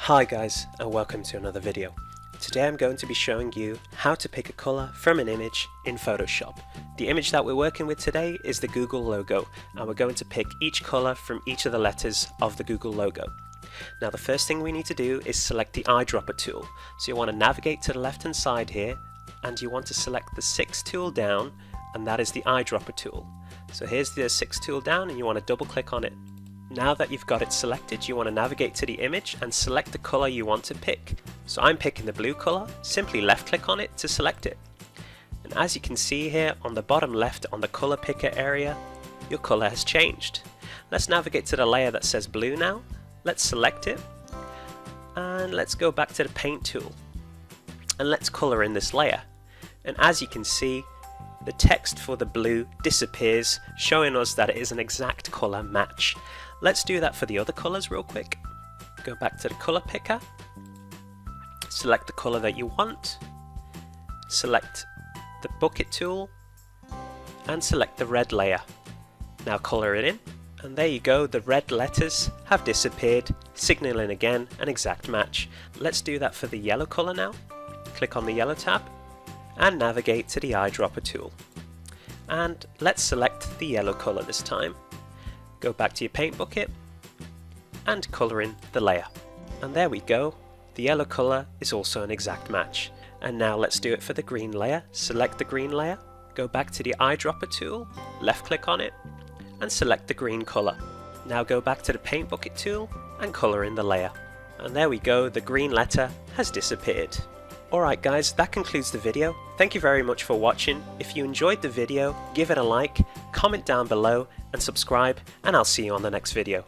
Hi guys, and welcome to another video. Today I'm going to be showing you how to pick a colour from an image in Photoshop. The image that we're working with today is the Google logo, and we're going to pick each colour from each of the letters of the Google logo. Now the first thing we need to do is select the eyedropper tool. So you want to navigate to the left hand side here, and you want to select the 6 tool down, and that is the eyedropper tool. So here's the 6 tool down, and you want to double click on it. Now that you've got it selected, you want to navigate to the image and select the colour you want to pick. So I'm picking the blue colour, simply left click on it to select it. And as you can see here on the bottom left on the colour picker area, your colour has changed. Let's navigate to the layer that says blue now. Let's select it and let's go back to the paint tool and let's colour in this layer. And as you can see, the text for the blue disappears, showing us that it is an exact colour match. Let's do that for the other colours real quick. Go back to the colour picker, select the colour that you want, select the bucket tool and select the red layer. Now colour it in, and there you go, the red letters have disappeared, signalling again an exact match. Let's do that for the yellow colour now. Click on the yellow tab and navigate to the eyedropper tool. And let's select the yellow colour this time. Go back to your paint bucket and colour in the layer. And there we go, the yellow colour is also an exact match. And now let's do it for the green layer. Select the green layer, go back to the eyedropper tool, left click on it and select the green colour. Now go back to the paint bucket tool and colour in the layer. And there we go, the green letter has disappeared. Alright guys, that concludes the video. Thank you very much for watching. If you enjoyed the video, give it a like, comment down below and subscribe, and I'll see you on the next video.